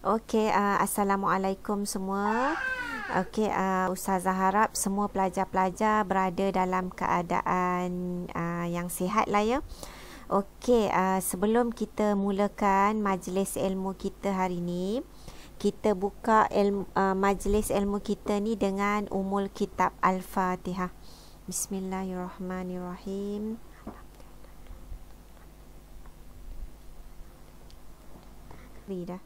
Okey, Assalamualaikum semua. Okey, Ustazah harap semua pelajar-pelajar berada dalam keadaan yang sihat lah ya. Okey, sebelum kita mulakan majlis ilmu kita hari ni, kita buka majlis ilmu kita ni dengan umul kitab Al-Fatihah. Bismillahirrahmanirrahim. Dah.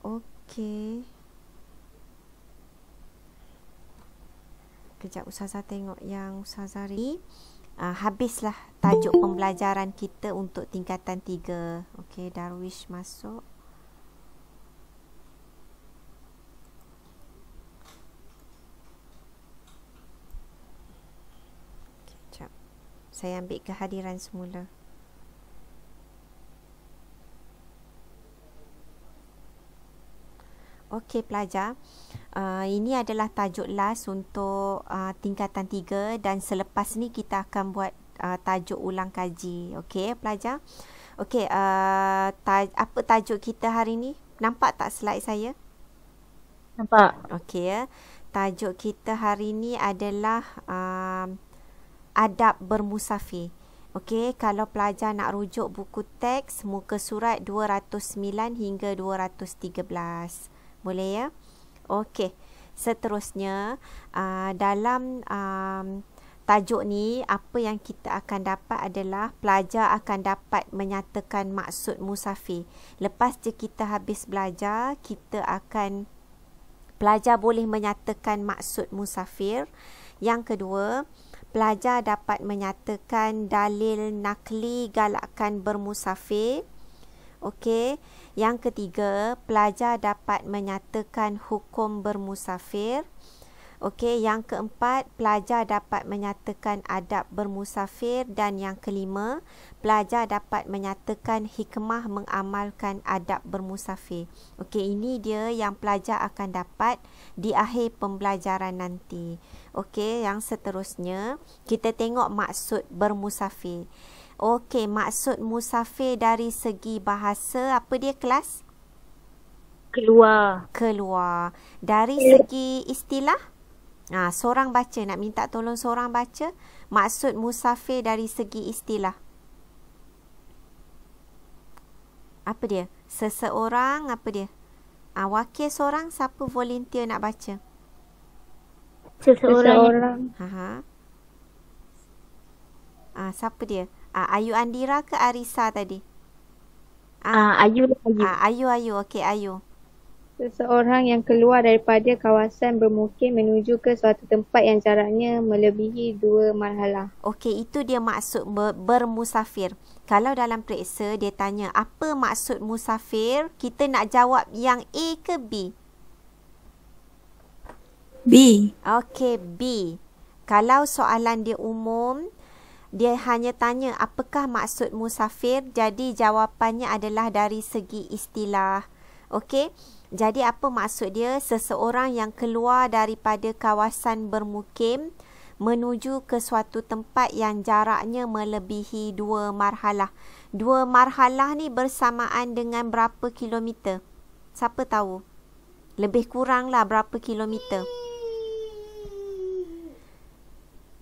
Okey. Kejap Ustazah tengok yang Ustazah ni. Habislah tajuk pembelajaran kita untuk tingkatan 3. Okey, Darwish masuk. Kejap. Saya ambil kehadiran semula. Okey pelajar, ini adalah tajuk last untuk tingkatan 3 dan selepas ni kita akan buat tajuk ulang kaji. Okey pelajar. Okey, apa tajuk kita hari ni? Nampak tak slide saya? Nampak. Okey ya. Tajuk kita hari ni adalah adab bermusafir. Okey, kalau pelajar nak rujuk buku teks muka surat 209 hingga 213. Boleh ya? Okey. Seterusnya, dalam tajuk ni, apa yang kita akan dapat adalah pelajar akan dapat menyatakan maksud musafir. Lepas je kita habis belajar, pelajar boleh menyatakan maksud musafir. Yang kedua, pelajar dapat menyatakan dalil nakli galakkan bermusafir. Okey. Yang ketiga, pelajar dapat menyatakan hukum bermusafir. Okey, yang keempat, pelajar dapat menyatakan adab bermusafir dan yang kelima, pelajar dapat menyatakan hikmah mengamalkan adab bermusafir. Okey, ini dia yang pelajar akan dapat di akhir pembelajaran nanti. Okey, yang seterusnya, kita tengok maksud bermusafir. Okey, maksud musafir dari segi bahasa, apa dia kelas? Keluar. Keluar. Dari segi istilah? Seorang baca, nak minta tolong seorang baca. Maksud musafir dari segi istilah. Apa dia? Seseorang, apa dia? Wakil seorang, siapa volunteer nak baca? Seseorang. Siapa dia? Ayu Andira ke Arisa tadi? Ayu. Ayu. Okey, Ayu. Seseorang yang keluar daripada kawasan bermukim menuju ke suatu tempat yang jaraknya melebihi 2 marhalah. Okey, itu dia maksud bermusafir. Kalau dalam periksa dia tanya apa maksud musafir, kita nak jawab yang A ke B? B. Okey, B. Kalau soalan dia umum, dia hanya tanya apakah maksud musafir, jadi jawapannya adalah dari segi istilah. Okey, jadi apa maksud dia? Seseorang yang keluar daripada kawasan bermukim menuju ke suatu tempat yang jaraknya melebihi 2 marhalah. 2 marhalah ni bersamaan dengan berapa kilometer? Siapa tahu? Lebih kuranglah berapa kilometer?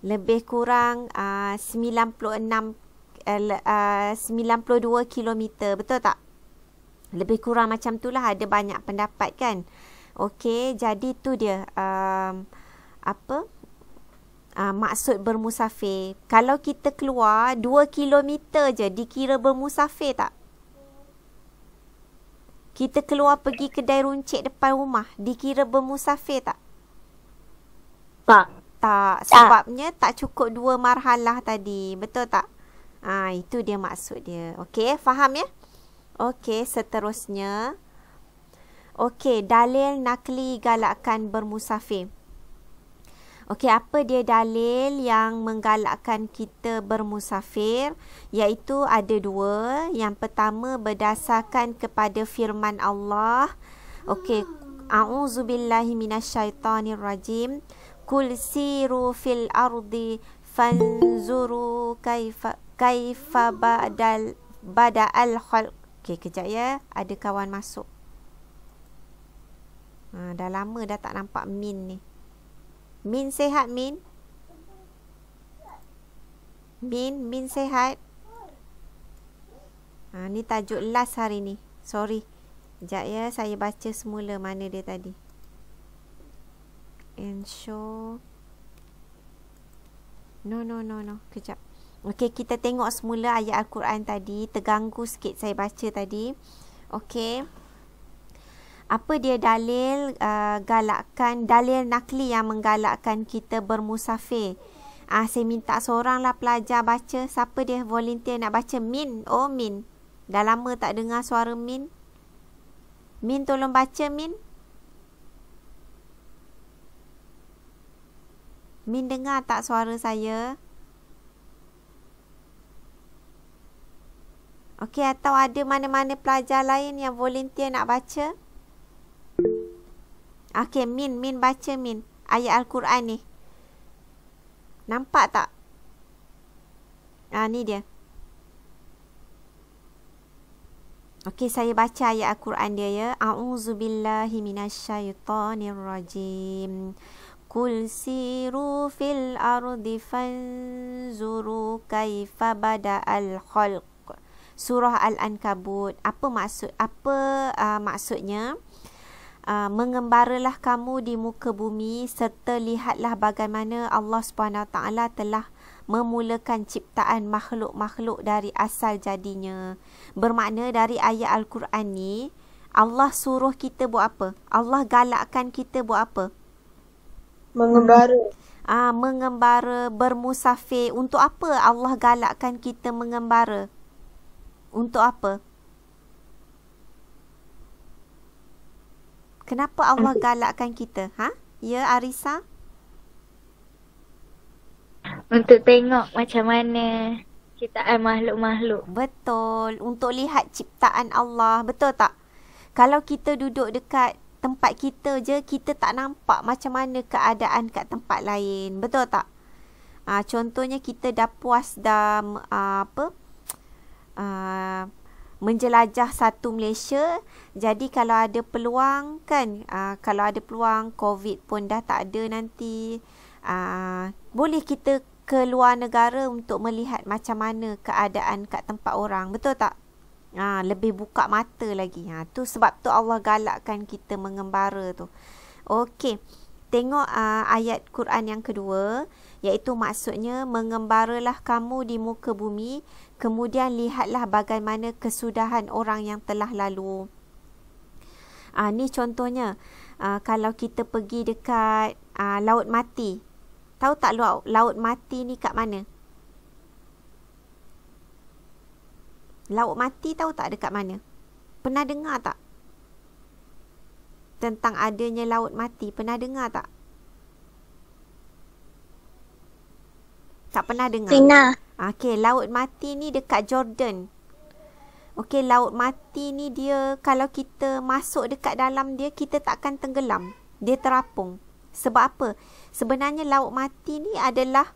Lebih kurang 92 kilometer, betul tak? Lebih kurang macam tu lah, ada banyak pendapat kan. Okey, jadi tu dia maksud bermusafir. Kalau kita keluar 2 kilometer je, dikira bermusafir tak? Kita keluar pergi kedai runcit depan rumah, dikira bermusafir tak? Tak, sebabnya tak cukup 2 marhalah tadi. Betul tak? Itu dia maksud dia. Okey, faham ya? Okey, seterusnya. Okey, dalil nakli galakkan bermusafir. Okey, apa dia dalil yang menggalakkan kita bermusafir? Iaitu ada 2. Yang pertama berdasarkan kepada firman Allah. Okey, a'udzubillahi minasyaitonirrajim. Kul siru fil ardi fanzuru kaifa bada'al khalq Okey, kejap ya. Ada kawan masuk. Dah lama dah tak nampak Min ni. Min sihat, Min? Min sihat? Ni tajuk last hari ni. Sorry. Sekejap ya, saya baca semula mana dia tadi. And show. No. Kejap. Okey, kita tengok semula ayat Al-Quran tadi. Terganggu sikit saya baca tadi. Okey. Apa dia dalil dalil nakli yang menggalakkan kita bermusafir? Saya minta seoranglah pelajar baca. Siapa dia volunteer nak baca? Min. Oh, Min. Dah lama tak dengar suara Min. Min, tolong baca, Min. Min dengar tak suara saya? Okey, atau ada mana-mana pelajar lain yang volunteer nak baca? Okey, Min baca, Min. Ayat Al-Quran ni. Nampak tak? Ni dia. Okey, saya baca ayat Al-Quran dia ya. A'udzubillahi minasyaitonirrajim. Qul siru fil ardi fanzuru kaifa bada'al khalq. Surah Al-Ankabut. Apa maksudnya? Mengembaralah kamu di muka bumi serta lihatlah bagaimana Allah SWT telah memulakan ciptaan makhluk-makhluk dari asal jadinya. Bermakna dari ayat Al-Quran ni, Allah suruh kita buat apa? Allah galakkan kita buat apa? Mengembara. Mengembara, bermusafir. Untuk apa Allah galakkan kita mengembara? Untuk apa? Kenapa Allah galakkan kita? Ya, Arisa? Untuk tengok macam mana ciptaan makhluk-makhluk. Betul. Untuk lihat ciptaan Allah. Betul tak? Kalau kita duduk dekat tempat kita je, kita tak nampak macam mana keadaan kat tempat lain. Betul tak? Contohnya kita dah puas dah menjelajah satu Malaysia. Jadi kalau ada peluang kan, kalau ada peluang COVID pun dah tak ada nanti, boleh kita ke luar negara untuk melihat macam mana keadaan kat tempat orang. Betul tak? Lebih buka mata lagi. Tu sebab tu Allah galakkan kita mengembara tu. Okey. Tengok ayat Quran yang kedua, iaitu maksudnya mengembaralah kamu di muka bumi, kemudian lihatlah bagaimana kesudahan orang yang telah lalu. Ni contohnya, kalau kita pergi dekat Laut Mati. Tahu tak Laut Mati ni kat mana? Laut Mati tahu tak dekat mana? Pernah dengar tak? Tentang adanya Laut Mati. Pernah dengar tak? Tak pernah dengar? Pernah. Okey, Laut Mati ni dekat Jordan. Okey, Laut Mati ni dia, kalau kita masuk dekat dalam dia, kita takkan tenggelam. Dia terapung. Sebab apa? Sebenarnya Laut Mati ni adalah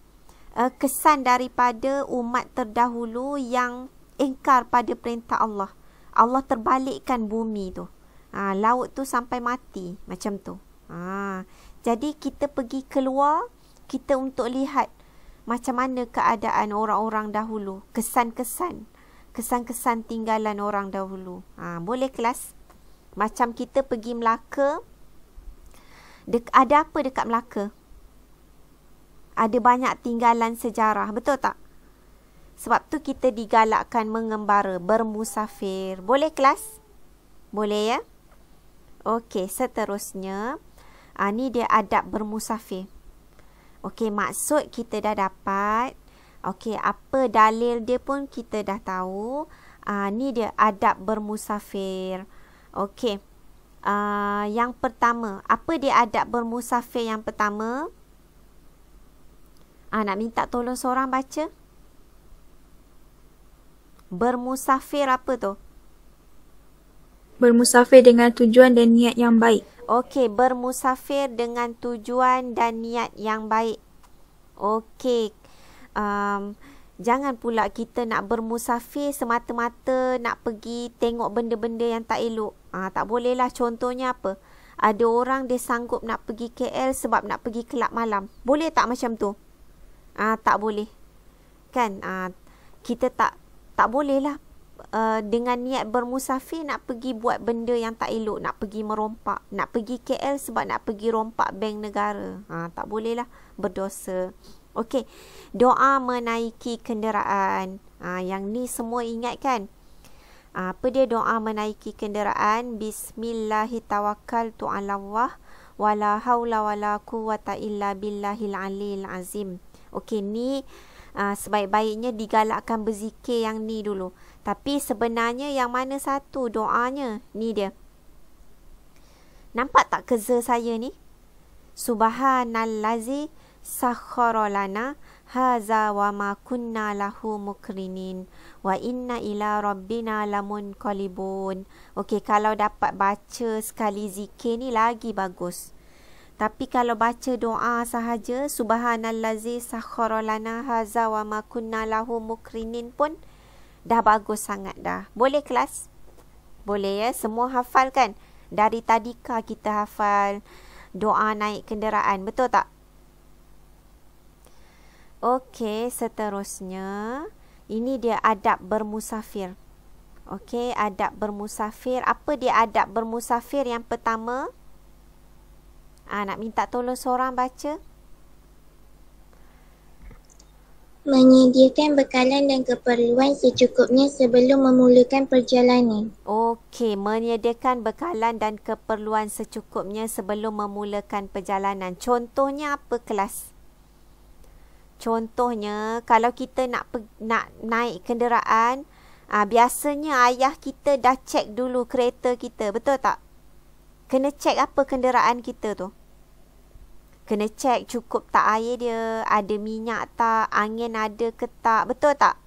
kesan daripada umat terdahulu yang ingkar pada perintah Allah. Allah terbalikkan bumi tu. Laut tu sampai mati. Macam tu. Jadi kita pergi keluar, kita untuk lihat macam mana keadaan orang-orang dahulu. Kesan-kesan tinggalan orang dahulu. Boleh kelas? Macam kita pergi Melaka. Ada apa dekat Melaka? Ada banyak tinggalan sejarah. Betul tak? Sebab tu kita digalakkan mengembara, bermusafir. Boleh kelas? Boleh ya? Okey, seterusnya. Ni dia adab bermusafir. Okey, maksud kita dah dapat. Okey, apa dalil dia pun kita dah tahu. Ni dia adab bermusafir. Okey. Yang pertama, apa dia adab bermusafir yang pertama? Nak minta tolong seorang baca. Bermusafir apa tu? Bermusafir dengan tujuan dan niat yang baik. Okey, bermusafir dengan tujuan dan niat yang baik. Okey. Jangan pula kita nak bermusafir semata-mata nak pergi tengok benda-benda yang tak elok. Tak boleh lah. Contohnya apa? Ada orang dia sanggup nak pergi KL sebab nak pergi kelab malam. Boleh tak macam tu? Tak boleh. Kan? Kita tak boleh lah. Dengan niat bermusafir nak pergi buat benda yang tak elok, nak pergi merompak, nak pergi KL sebab nak pergi rompak bank negara. Tak boleh lah, berdosa. Okey, doa menaiki kenderaan. Yang ni semua ingat kan? Apa dia doa menaiki kenderaan? Bismillahirrahmanirrahim. Allah wala haula wala quwata illa billahil aliyil azim. Okey, ni sebaik-baiknya digalakkan berzikir yang ni dulu. Tapi sebenarnya yang mana satu doanya? Ni dia. Nampak tak kerja saya ni? Subhanallazi sakhkhara lana haza wa ma kunna lahu mukrinin wa inna ila rabbina lamunqalibun. Okey, kalau dapat baca sekali zikir ni lagi bagus. Tapi kalau baca doa sahaja, subhanallazi sakhkhara lana haza wa ma kunna lahu mukrinin pun dah bagus sangat dah. Boleh kelas? Boleh ya? Semua hafal kan? Dari tadika kita hafal doa naik kenderaan. Betul tak? Okey, seterusnya ini dia adab bermusafir. Okey, adab bermusafir. Apa dia adab bermusafir yang pertama? Nak minta tolong seorang baca. Menyediakan bekalan dan keperluan secukupnya sebelum memulakan perjalanan. Okey, menyediakan bekalan dan keperluan secukupnya sebelum memulakan perjalanan. Contohnya apa kelas? Contohnya, kalau kita nak naik kenderaan, biasanya ayah kita dah cek dulu kereta kita. Betul tak? Kena cek apa kenderaan kita tu. Kena cek cukup tak air dia, ada minyak tak, angin ada ke tak. Betul tak?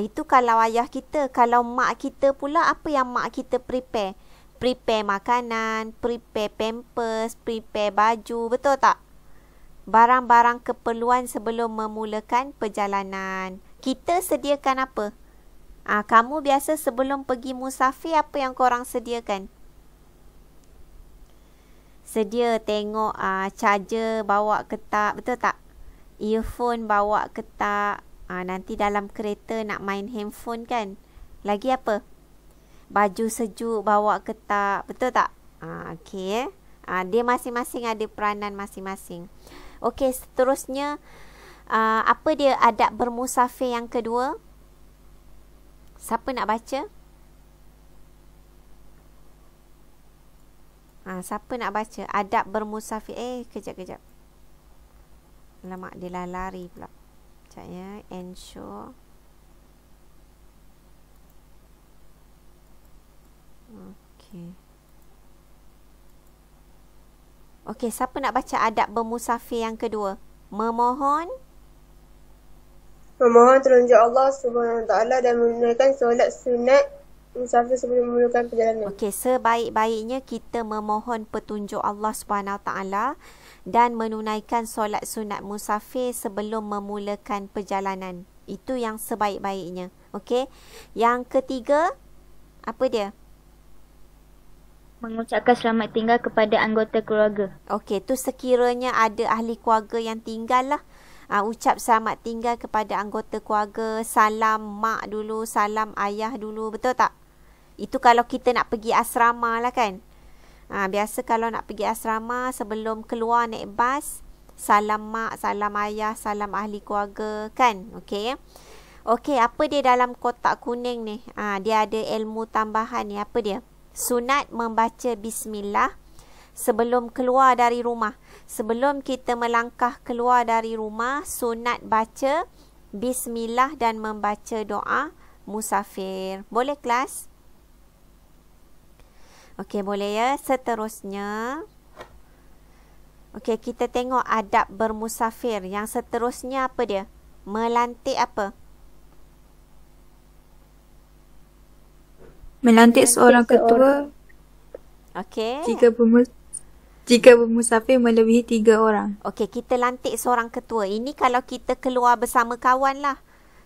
Itu kalau ayah kita. Kalau mak kita pula, apa yang mak kita prepare? Prepare makanan, prepare pampers, prepare baju. Betul tak? Barang-barang keperluan sebelum memulakan perjalanan. Kita sediakan apa? Kamu biasa sebelum pergi musafir, apa yang korang sediakan? Sedia tengok charger bawa ke tak? Betul tak? Earphone bawa ke tak? Nanti dalam kereta nak main handphone kan? Lagi apa? Baju sejuk bawa ke tak? Betul tak? Okey. Dia masing-masing ada peranan masing-masing. Okey, seterusnya apa dia adab bermusafir yang kedua? Siapa nak baca? Siapa nak baca? Adab bermusafir. Kejap. Alamak, dia lah lari pula. Sekejap ya. Ensure. Okey, siapa nak baca adab bermusafir yang kedua? Memohon telunjuk Allah SWT dan menunaikan solat sunat musafir sebelum memulakan perjalanan. Okey, sebaik-baiknya kita memohon petunjuk Allah SWT dan menunaikan solat sunat musafir sebelum memulakan perjalanan. Itu yang sebaik-baiknya. Okey. Yang ketiga, apa dia? Mengucapkan selamat tinggal kepada anggota keluarga. Okey, tu sekiranya ada ahli keluarga yang tinggal lah. Ucap selamat tinggal kepada anggota keluarga. Salam mak dulu, salam ayah dulu. Betul tak? Itu kalau kita nak pergi asrama lah kan. Biasa kalau nak pergi asrama, sebelum keluar naik bas, salam mak, salam ayah, salam ahli keluarga kan. Okey. Okey, apa dia dalam kotak kuning ni? Dia ada ilmu tambahan ni. Apa dia? Sunat membaca bismillah sebelum keluar dari rumah. Sebelum kita melangkah keluar dari rumah, sunat baca bismillah dan membaca doa musafir. Boleh kelas? Okey, boleh ya. Seterusnya, okey, kita tengok adab bermusafir. Yang seterusnya apa dia? Melantik apa? Melantik seorang ketua Okey. jika bermusafir melebihi 3 orang. Okey, kita lantik seorang ketua. Ini kalau kita keluar bersama kawan lah.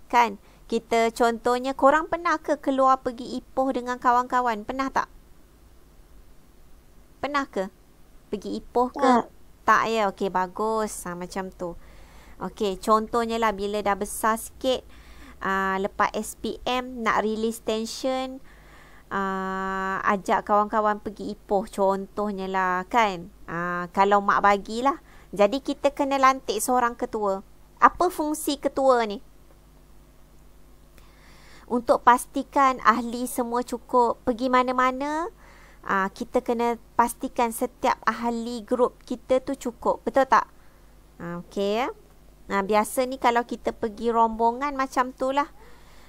Kan? Kita contohnya, korang pernah ke keluar pergi Ipoh dengan kawan-kawan? Pernah tak? Pernah ke? Pergi Ipoh ke? Tak ya? Okey, bagus. Macam tu. Okey, contohnya lah bila dah besar sikit, lepas SPM nak release tension, ajak kawan-kawan pergi Ipoh contohnya lah kan. Kalau mak bagilah. Jadi kita kena lantik seorang ketua. Apa fungsi ketua ni? Untuk pastikan ahli semua cukup pergi mana-mana, kita kena pastikan setiap ahli grup kita tu cukup. Betul tak? Okey. Biasa ni kalau kita pergi rombongan macam tu lah.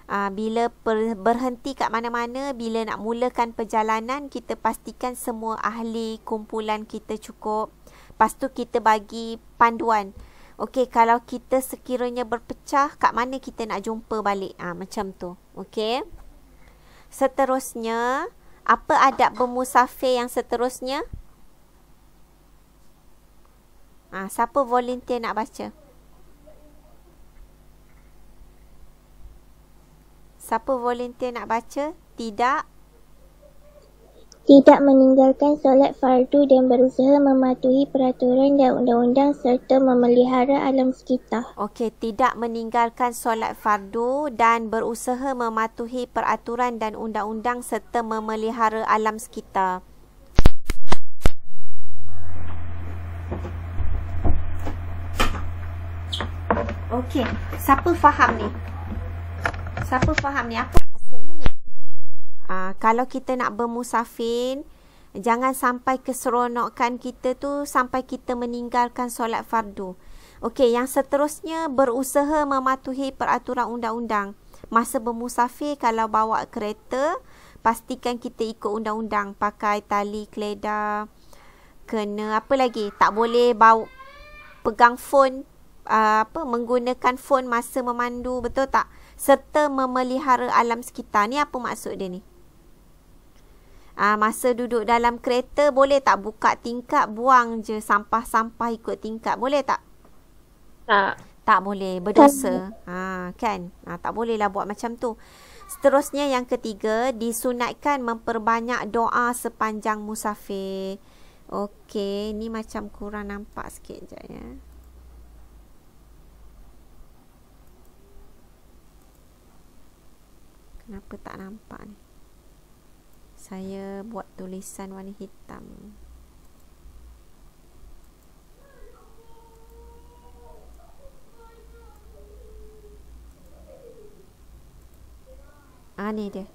Bila berhenti kat mana-mana, bila nak mulakan perjalanan, kita pastikan semua ahli kumpulan kita cukup. Lepas tu kita bagi panduan. Okey, kalau kita sekiranya berpecah, kat mana kita nak jumpa balik? Macam tu. Okey. Seterusnya, apa adab bermusafir yang seterusnya? Siapa volunteer nak baca? Siapa volunteer nak baca? Tidak meninggalkan solat fardu dan berusaha mematuhi peraturan dan undang-undang serta memelihara alam sekitar. Okey, tidak meninggalkan solat fardu dan berusaha mematuhi peraturan dan undang-undang serta memelihara alam sekitar. Okey, siapa faham ni? Siapa faham ni? Apa maksudnya ni? Kalau kita nak bermusafir, jangan sampai keseronokan kita tu sampai kita meninggalkan solat fardu. Okey, yang seterusnya berusaha mematuhi peraturan undang-undang. Masa bermusafir, kalau bawa kereta, pastikan kita ikut undang-undang. Pakai tali keledar, kena apa lagi? Tak boleh bawa pegang phone, menggunakan phone masa memandu, betul tak? Serta memelihara alam sekitar. Ni apa maksud dia ni? Masa duduk dalam kereta, boleh tak buka tingkap, buang je sampah-sampah ikut tingkap? Boleh tak? Tak. Tak boleh, berdosa. Kan? Tak boleh lah buat macam tu. Seterusnya yang ketiga, disunatkan memperbanyak doa sepanjang musafir. Okey, ni macam kurang nampak sikit je ya. Kenapa tak nampak ni? Saya buat tulisan warna hitam. Ni dia.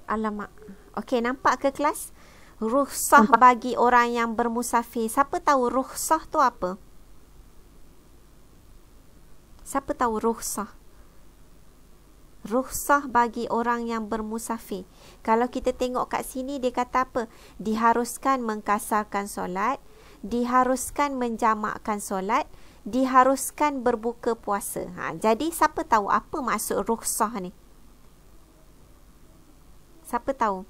Alamak. Okey, nampak ke kelas? Rukhsah bagi orang yang bermusafir. Siapa tahu rukhsah tu apa? Siapa tahu rukhsah? Rukhsah bagi orang yang bermusafir. Kalau kita tengok kat sini, dia kata apa? Diharuskan mengkasarkan solat, diharuskan menjamakkan solat, diharuskan berbuka puasa. Jadi siapa tahu apa maksud rukhsah ni? Siapa tahu?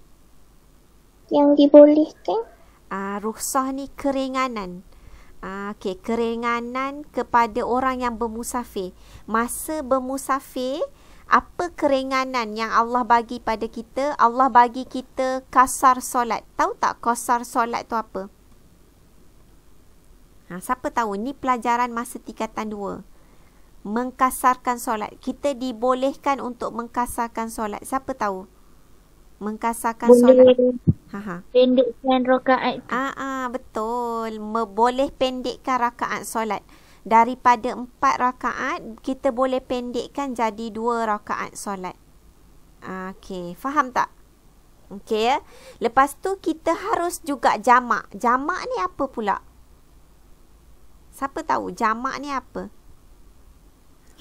Yang dibolehkan? Rukhsah ni keringanan. Okey, keringanan kepada orang yang bermusafir. Masa bermusafir, apa keringanan yang Allah bagi pada kita? Allah bagi kita kasar solat. Tahu tak kasar solat tu apa? Siapa tahu? Ni pelajaran masa tingkatan 2. Mengkasarkan solat. Kita dibolehkan untuk mengkasarkan solat. Siapa tahu? Mengkasarkan solat. Pendekkan rakaat. Betul. Boleh pendekkan rakaat solat. Daripada 4 rakaat, kita boleh pendekkan jadi 2 rakaat solat. Okey, faham tak? Okey ya. Lepas tu kita harus juga jamak. Jamak ni apa pula? Siapa tahu jamak ni apa?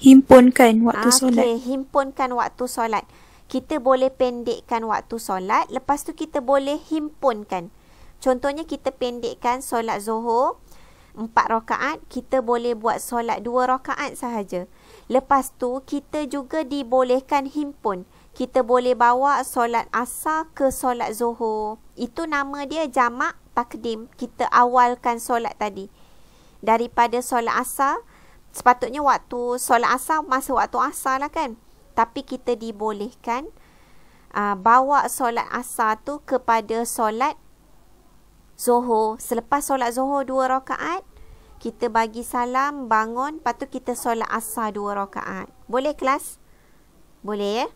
Himpunkan waktu solat. Okey, himpunkan waktu solat. Kita boleh pendekkan waktu solat, lepas tu kita boleh himpunkan. Contohnya kita pendekkan solat Zuhur 4 rakaat, kita boleh buat solat 2 rakaat sahaja. Lepas tu kita juga dibolehkan himpun. Kita boleh bawa solat Asar ke solat Zuhur. Itu nama dia jamak takdim, kita awalkan solat tadi. Daripada solat asar, sepatutnya waktu solat asar masa waktu asar lah kan. Tapi kita dibolehkan bawa solat asar tu kepada solat Zuhur. Selepas solat Zuhur 2 rakaat, kita bagi salam, bangun, lepas tu kita solat asar 2 rakaat. Boleh kelas? Boleh ya?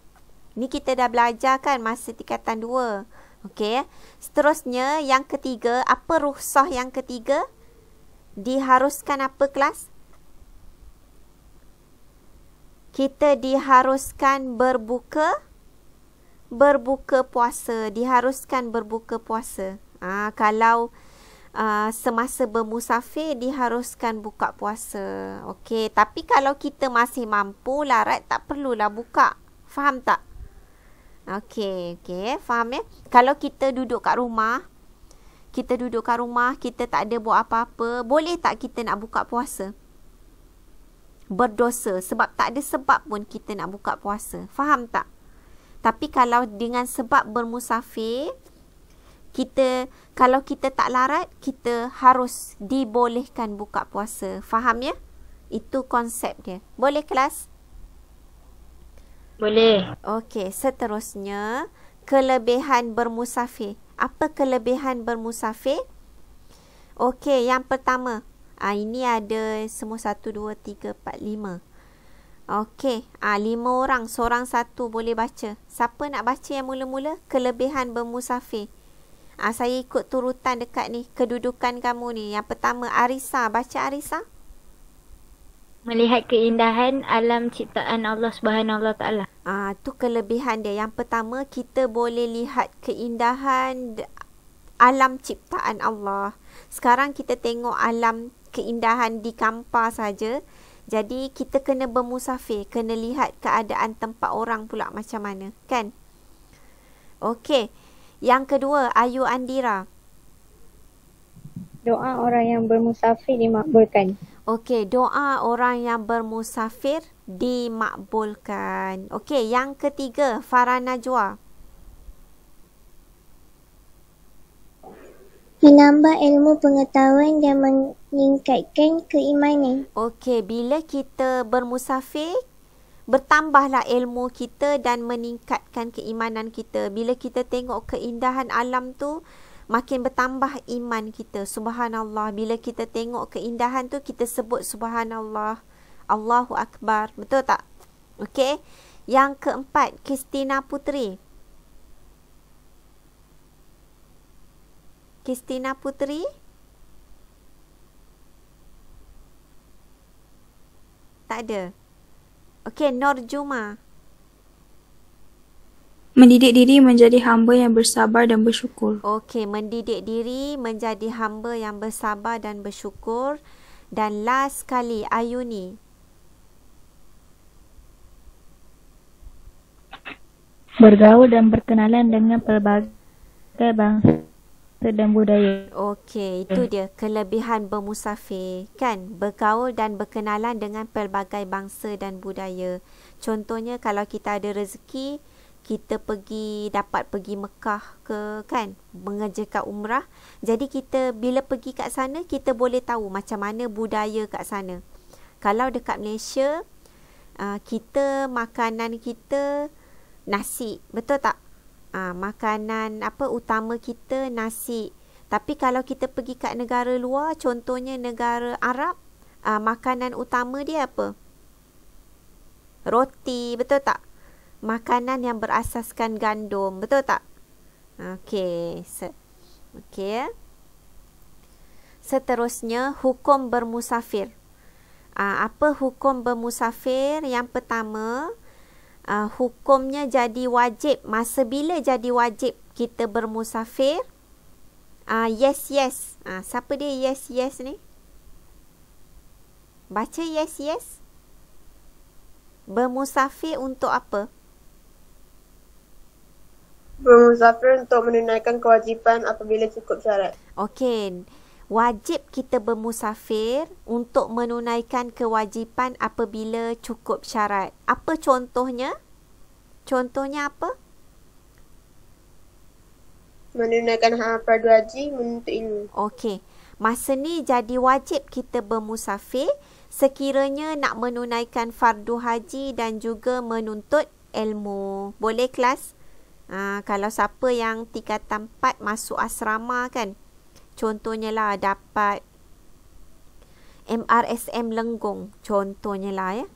Ni kita dah belajar kan masa tingkatan 2. Okey. Seterusnya yang ketiga, apa rukhsah yang ketiga? Diharuskan apa kelas? Kita diharuskan berbuka puasa. Diharuskan berbuka puasa. Kalau semasa bermusafir diharuskan buka puasa. Okey, tapi kalau kita masih mampu larat, tak perlulah buka. Faham tak? Okey, faham ya? Kalau kita duduk kat rumah, kita tak ada buat apa-apa, boleh tak kita nak buka puasa? Berdosa sebab tak ada sebab pun kita nak buka puasa. Faham tak? Tapi kalau dengan sebab bermusafir, kalau kita tak larat, kita harus dibolehkan buka puasa. Faham ya? Itu konsep dia. Boleh kelas? Boleh. Okey, seterusnya kelebihan bermusafir. Apa kelebihan bermusafir? Okey, yang pertama. Ini ada semua 1, 2, 3, 4, 5. Okey, 5 orang, seorang satu boleh baca. Siapa nak baca yang mula-mula? Kelebihan bermusafir. Saya ikut turutan dekat ni, kedudukan kamu ni. Yang pertama, Arisa. Baca Arisa. Melihat keindahan alam ciptaan Allah Subhanahu Wa Taala. Tu kelebihan dia. Yang pertama, kita boleh lihat keindahan alam ciptaan Allah. Sekarang kita tengok alam keindahan di Kampar saja. Jadi kita kena bermusafir, kena lihat keadaan tempat orang pula macam mana, kan? Okey. Yang kedua, Ayu Andira. Doa orang yang bermusafir dimakbulkan. Okey, doa orang yang bermusafir dimakbulkan. Okey, yang ketiga, Farah Najwa. Menambah ilmu pengetahuan dan meningkatkan keimanan. Okey, bila kita bermusafir, bertambahlah ilmu kita dan meningkatkan keimanan kita. Bila kita tengok keindahan alam tu, makin bertambah iman kita. Subhanallah. Bila kita tengok keindahan tu, kita sebut Subhanallah. Allahu Akbar. Betul tak? Okey. Yang keempat, Kristina Putri. Kristina Putri. Tak ada. Okey, Nur Juma. Mendidik diri menjadi hamba yang bersabar dan bersyukur. Okey, mendidik diri menjadi hamba yang bersabar dan bersyukur. Dan last sekali, Ayuni. Bergaul dan berkenalan dengan pelbagai bangsa dan budaya. Okey, itu dia kelebihan bermusafir, kan? Bergaul dan berkenalan dengan pelbagai bangsa dan budaya. Contohnya kalau kita ada rezeki, kita dapat pergi Mekah ke, kan? Mengerjakan umrah. Jadi kita bila pergi kat sana, kita boleh tahu macam mana budaya kat sana. Kalau dekat Malaysia, makanan kita nasi, betul tak? Makanan utama kita nasi. Tapi kalau kita pergi kat negara luar, contohnya negara Arab, makanan utama dia apa? Roti, betul tak? Makanan yang berasaskan gandum, betul tak? Okey. Okey. Seterusnya, hukum bermusafir. Apa hukum bermusafir? Yang pertama, hukumnya jadi wajib. Masa bila jadi wajib kita bermusafir? Yes. Siapa dia yes ni? Baca yes. Bermusafir untuk apa? Bermusafir untuk menunaikan kewajipan apabila cukup syarat. Okey. Wajib kita bermusafir untuk menunaikan kewajipan apabila cukup syarat. Apa contohnya? Contohnya apa? menunaikan fardu haji, menuntut ilmu. Okey. Masa ni jadi wajib kita bermusafir sekiranya nak menunaikan fardu haji dan juga menuntut ilmu. Boleh kelas? Kalau siapa yang tingkatan 4 masuk asrama kan, contohnya lah dapat MRSM Lenggong, contohnya lah ya.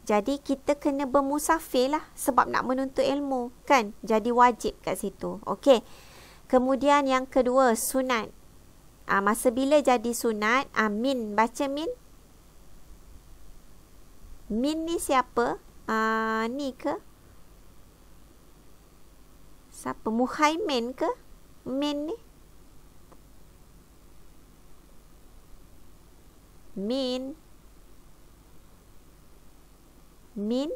Jadi kita kena bermusafir lah sebab nak menuntut ilmu kan. Jadi wajib kat situ. Okey. Kemudian yang kedua, sunat. Masa bila jadi sunat, Min, baca Min. Min ni siapa? Ni ke? Siapa? Muhaimin ke? Min ni? Min. Min.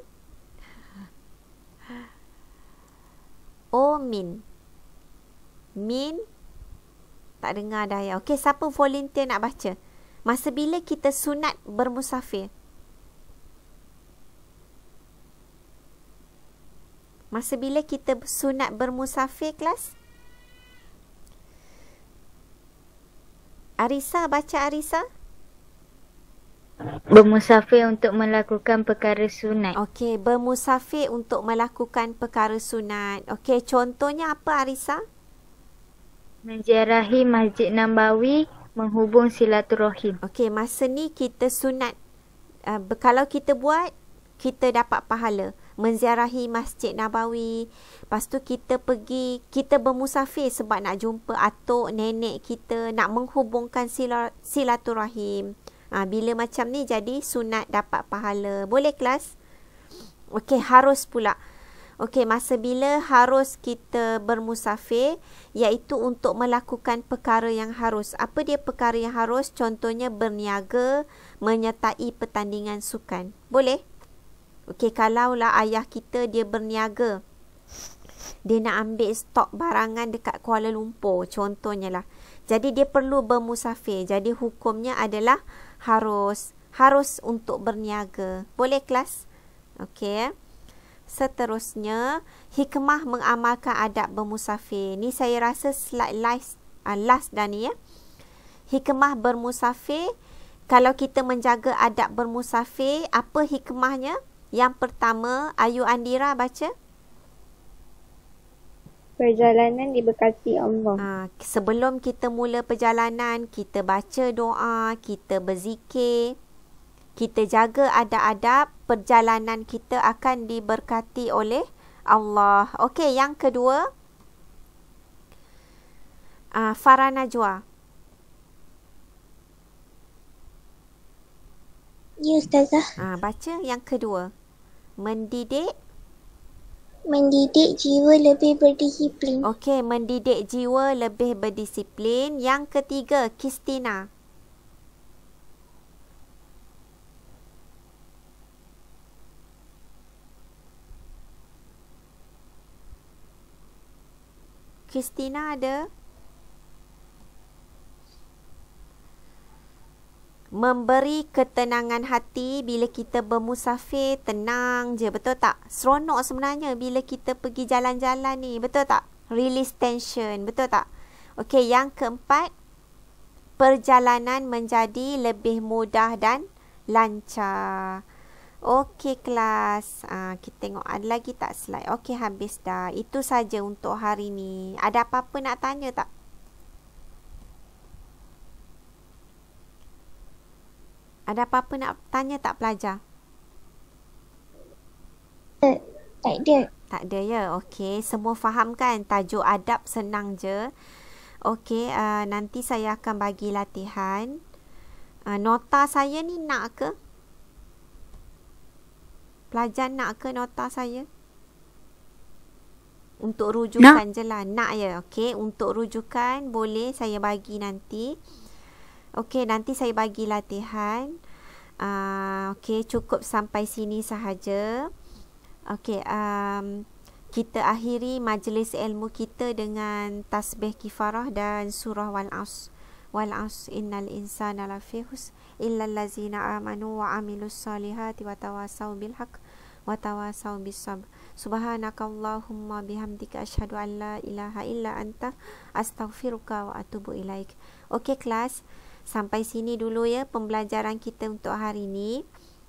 Oh, Min. Min. Tak dengar dah ya. Okey, siapa volunteer nak baca? Masa bila kita sunat bermusafir? Masa bila kita sunat bermusafir, kelas? Arisa, baca Arisa. Bermusafir untuk melakukan perkara sunat. Okey, bermusafir untuk melakukan perkara sunat. Okey, contohnya apa Arisa? Menziarahi Masjid Nabawi, menghubung silaturahim. Okey, masa ni kita sunat. Kalau kita buat, kita dapat pahala. Menziarahi Masjid Nabawi. Lepas tu kita pergi, kita bermusafir sebab nak jumpa atuk, nenek kita, nak menghubungkan silaturahim. Bila macam ni jadi sunat dapat pahala. Boleh kelas? Okey, harus pula. Okey, masa bila harus kita bermusafir, iaitu untuk melakukan perkara yang harus. Apa dia perkara yang harus? Contohnya berniaga, menyertai pertandingan sukan. Boleh? Okey, kalaulah ayah kita dia berniaga, dia nak ambil stok barangan dekat Kuala Lumpur, contohnya lah. Jadi dia perlu bermusafir. Jadi hukumnya adalah harus untuk berniaga. Boleh kelas? Okey. Seterusnya, hikmah mengamalkan adab bermusafir. Ni saya rasa slide last dah ni ya. Hikmah bermusafir, kalau kita menjaga adab bermusafir, apa hikmahnya? Yang pertama, Ayu Andira baca. Perjalanan diberkati Allah. Sebelum kita mula perjalanan, kita baca doa, kita berzikir, kita jaga adab-adab, perjalanan kita akan diberkati oleh Allah. Okey, yang kedua, Farah Najwa. Ya, Ustazah. Baca yang kedua. Mendidik jiwa lebih berdisiplin. Okey, mendidik jiwa lebih berdisiplin. Yang ketiga, Kristina. Kristina ada? Memberi ketenangan hati. Bila kita bermusafir, tenang je, betul tak? Seronok sebenarnya bila kita pergi jalan-jalan ni, betul tak? Release tension, betul tak? Okey, yang keempat, perjalanan menjadi lebih mudah dan lancar. Okey kelas, kita tengok ada lagi tak slide. Okey, habis dah. Itu saja untuk hari ni. Ada apa-apa nak tanya tak? Ada apa-apa nak tanya tak pelajar? Tak ada. Tak ada ya? Okey, semua faham kan? Tajuk adab senang je. Okey, nanti saya akan bagi latihan. Nota saya ni nak ke? Pelajar nak ke nota saya? Untuk rujukan je lah. Nak ya? Okey, untuk rujukan boleh saya bagi nanti. Okey, nanti saya bagi latihan. Okey, cukup sampai sini sahaja. Okey, kita akhiri majlis ilmu kita dengan tasbih kifarah dan surah Wal-As. Wal-As innal insana lafi khusr illal ladzina amanu wa amilus solihati wa tawasaw bil haqq wa tawasaw bis sabr. Subhanakallahumma bihamdika asyhadu an la ilaha illa anta astaghfiruka wa atubu ilaik. Okey kelas, sampai sini dulu ya pembelajaran kita untuk hari ini.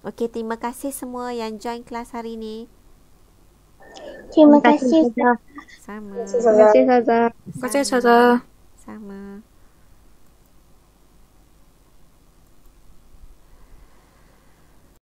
Okey, terima kasih semua yang join kelas hari ini. Terima kasih. Sama. Terima kasih Ustazah. Terima kasih Ustazah. Sama.